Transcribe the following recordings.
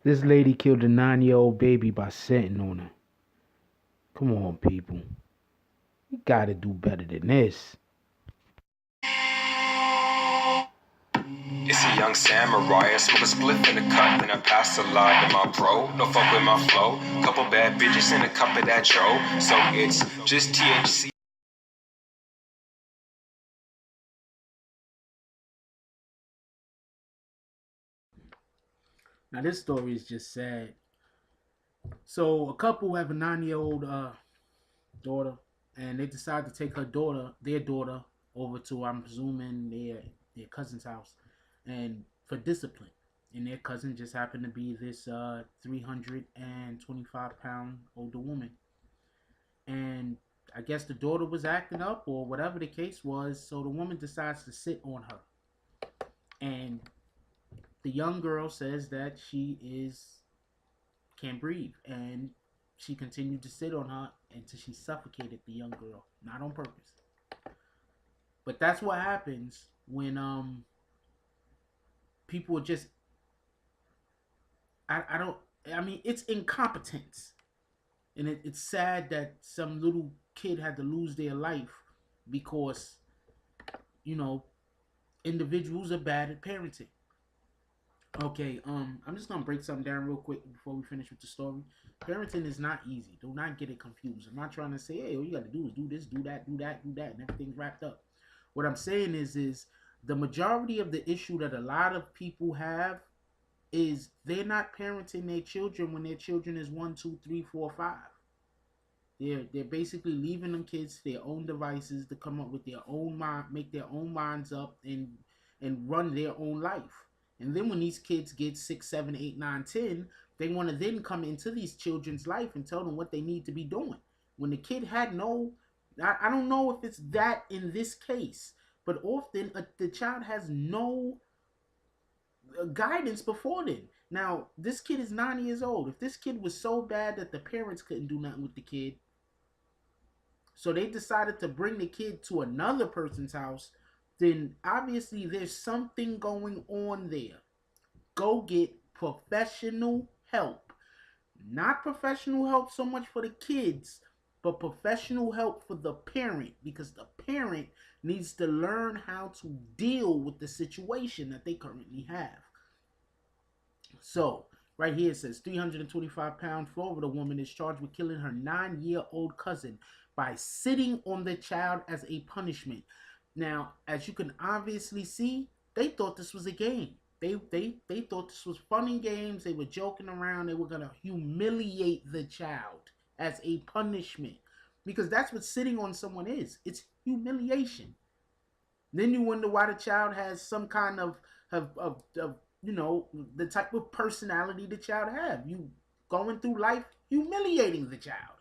This lady killed a 9-year-old baby by sitting on her. Come on, people. You gotta do better than this. It's a young samurai, I smoke a spliff in the cut, then I pass a line to my bro. No fuck with my flow. Couple bad bitches and a cup of that tro. So it's just THC. Now this story is just sad. So a couple have a 9-year-old daughter, and they decide to take their daughter, over to, I'm presuming, their cousin's house, and for discipline. And their cousin just happened to be this 325-pound older woman, and I guess the daughter was acting up or whatever the case was, so the woman decides to sit on her, and the young girl says that she is can't breathe, and she continued to sit on her until she suffocated the young girl, not on purpose. But that's what happens when people are just I don't I mean it's incompetence, and it's sad that some little kid had to lose their life because you know individuals are bad at parenting. Okay, I'm just gonna break something down real quick before we finish with the story. Parenting is not easy. Do not get it confused. I'm not trying to say, hey, all you gotta do is do this, do that, do that, do that, and everything's wrapped up. What I'm saying is the majority of the issue that a lot of people have is they're not parenting their children when their children is 1, 2, 3, 4, 5. They're basically leaving them kids to their own devices to come up with their own mind, make their own minds up, and run their own life. And then when these kids get 6, 7, 8, 9, 10, they want to then come into these children's life and tell them what they need to be doing. When the kid had no, I don't know if it's that in this case, but often the child has no guidance before then. Now, this kid is 9 years old. If this kid was so bad that the parents couldn't do nothing with the kid, so they decided to bring the kid to another person's house, then obviously there's something going on there. Go get professional help. Not professional help so much for the kids, but professional help for the parent, because the parent needs to learn how to deal with the situation that they currently have. So, right here it says 325-pound Florida woman is charged with killing her 9-year-old cousin by sitting on the child as a punishment. Now, as you can obviously see, they thought this was a game. They thought this was fun and games. They were joking around. They were gonna humiliate the child as a punishment, because that's what sitting on someone is. It's humiliation. Then you wonder why the child has some kind of the type of personality the child have. You going through life humiliating the child.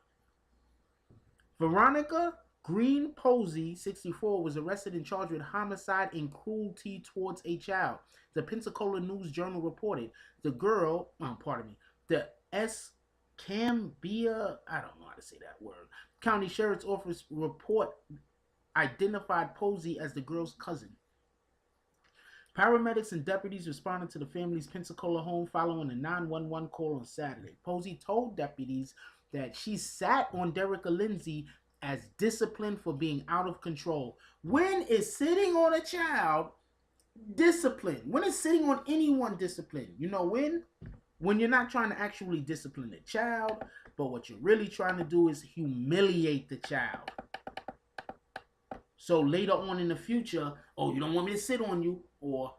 Veronica Green Posey, 64, was arrested and charged with homicide and cruelty towards a child. The Pensacola News Journal reported the girl, pardon me, the Escambia, I don't know how to say that word, County Sheriff's Office report identified Posey as the girl's cousin. Paramedics and deputies responded to the family's Pensacola home following a 911 call on Saturday. Posey told deputies that she sat on Derek Lindsay as discipline for being out of control. When is sitting on a child discipline? When is sitting on anyone discipline? You know when? When you're not trying to actually discipline the child, but what you're really trying to do is humiliate the child. So later on in the future, oh, you don't want me to sit on you, or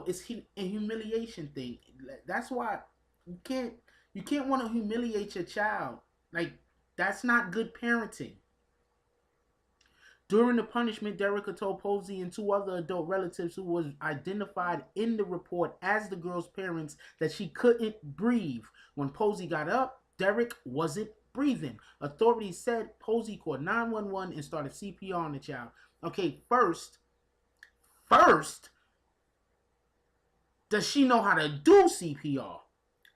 it's a humiliation thing. That's why you can't want to humiliate your child. Like, that's not good parenting. During the punishment, Derricka told Posey and two other adult relatives who was identified in the report as the girl's parents that she couldn't breathe. When Posey got up, Derek wasn't breathing. Authorities said Posey called 911 and started CPR on the child. Okay, first, does she know how to do CPR?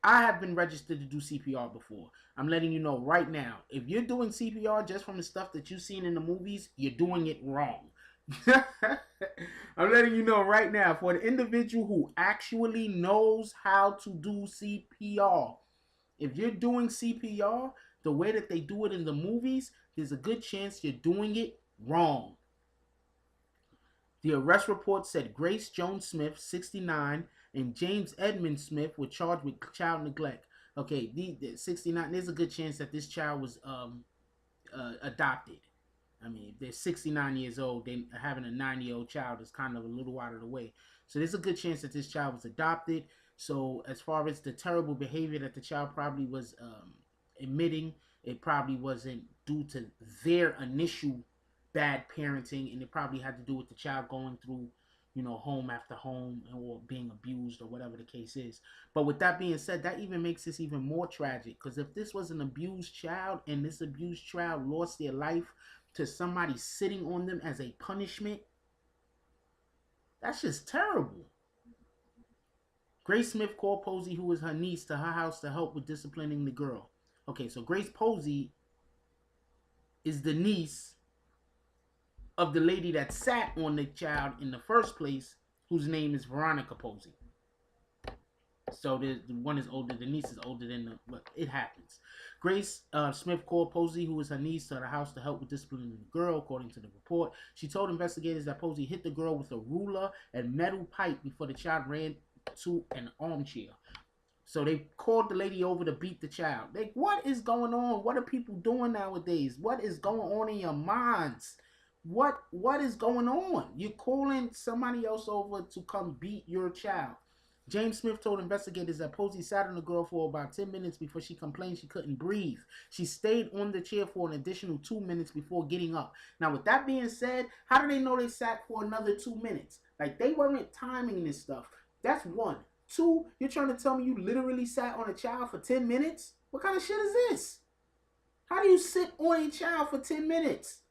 I have been registered to do CPR before. I'm letting you know right now. If you're doing CPR just from the stuff that you've seen in the movies, you're doing it wrong. I'm letting you know right now, for an individual who actually knows how to do CPR, if you're doing CPR the way that they do it in the movies, there's a good chance you're doing it wrong. The arrest report said Grace Jones Smith, 69, and James Edmund Smith were charged with child neglect. Okay, the 69. There's a good chance that this child was adopted. I mean, if they're 69 years old, then having a 9-year-old child is kind of a little out of the way. So there's a good chance that this child was adopted. So as far as the terrible behavior that the child probably was admitting, it probably wasn't due to their initial bad parenting, and it probably had to do with the child going through, home after home, or being abused, or whatever the case is. But with that being said, that even makes this even more tragic, because if this was an abused child and this abused child lost their life to somebody sitting on them as a punishment, that's just terrible. Grace Smith called Posey, who was her niece, to her house to help with disciplining the girl. Okay, so Grace Posey is the niece of the lady that sat on the child in the first place, whose name is Veronica Posey. So the one is older, the niece is older than the, but it happens. Grace Smith called Posey, who was her niece, to the house to help with disciplining the girl, according to the report. She told investigators that Posey hit the girl with a ruler and metal pipe before the child ran to an armchair. So they called the lady over to beat the child. Like, what is going on? What are people doing nowadays? What is going on in your minds? What is going on? You're calling somebody else over to come beat your child. James Smith told investigators that Posey sat on the girl for about 10 minutes before she complained she couldn't breathe. She stayed on the chair for an additional 2 minutes before getting up. Now, with that being said, how do they know they sat for another 2 minutes? Like, they weren't timing this stuff. That's one. Two, you're trying to tell me you literally sat on a child for 10 minutes? What kind of shit is this? How do you sit on a child for 10 minutes?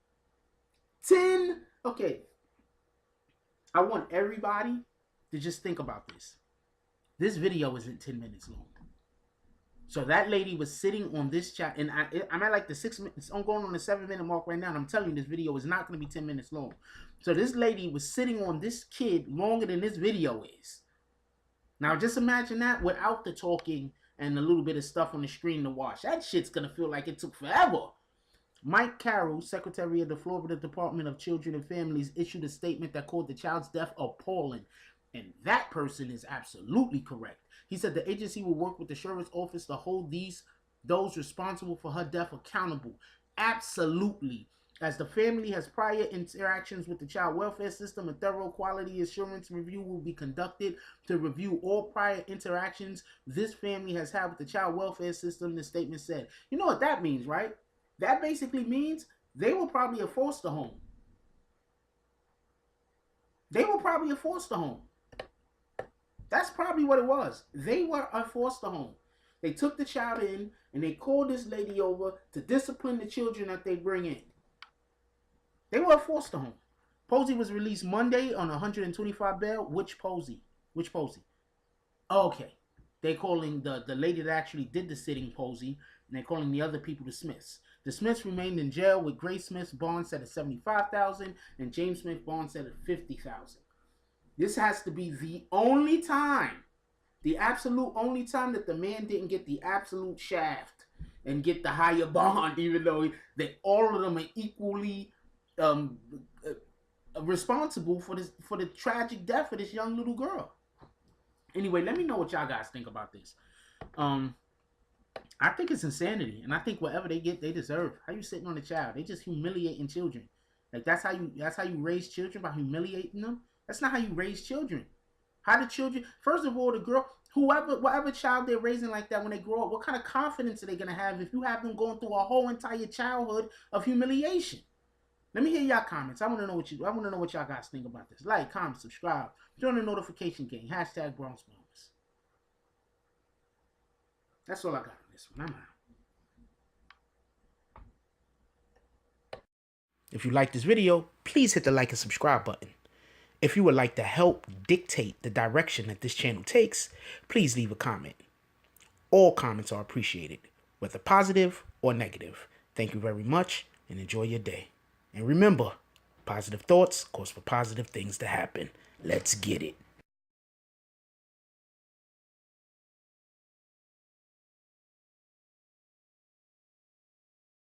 10? Okay. I want everybody to just think about this. This video isn't 10 minutes long. So that lady was sitting on this child, and I'm at like the 6 minutes. I'm going on the 7-minute mark right now, and I'm telling you this video is not going to be 10 minutes long. So this lady was sitting on this kid longer than this video is. Now, just imagine that without the talking and a little bit of stuff on the screen to watch. That shit's going to feel like it took forever. Mike Carroll, Secretary of the Florida Department of Children and Families, issued a statement that called the child's death appalling. And that person is absolutely correct. He said the agency will work with the sheriff's office to hold those responsible for her death accountable. Absolutely. As the family has prior interactions with the child welfare system, a thorough quality assurance review will be conducted to review all prior interactions this family has had with the child welfare system, the statement said. You know what that means, right? That basically means they were probably a foster home. They were probably a foster home. That's probably what it was. They were a foster home. They took the child in and they called this lady over to discipline the children that they bring in. They were a foster home. Posey was released Monday on 125 bail. Which Posey? Which Posey? Oh, okay. They're calling the lady that actually did the sitting Posey, and they're calling the other people the Smiths. The Smiths remained in jail with Grace Smith's bond set at $75,000 and James Smith's bond set at $50,000. This has to be the only time, the absolute only time that the man didn't get the absolute shaft and get the higher bond, even though all of them are equally responsible for the tragic death of this young little girl. Anyway, let me know what y'all guys think about this. I think it's insanity, and I think whatever they get, they deserve. How you sitting on a child? They just humiliating children. Like that's how you raise children, by humiliating them. That's not how you raise children. How do children? First of all, the girl, whatever child they're raising like that when they grow up, what kind of confidence are they gonna have if you have them going through a whole entire childhood of humiliation? Let me hear y'all comments. I want to know what y'all guys think about this. Like, comment, subscribe, join the notification gang. # Bronx Bombers. That's all I got on this one. I'm out. If you like this video, please hit the like and subscribe button. If you would like to help dictate the direction that this channel takes, please leave a comment. All comments are appreciated, whether positive or negative. Thank you very much and enjoy your day. And remember, Positive thoughts cause for positive things to happen. Let's get it.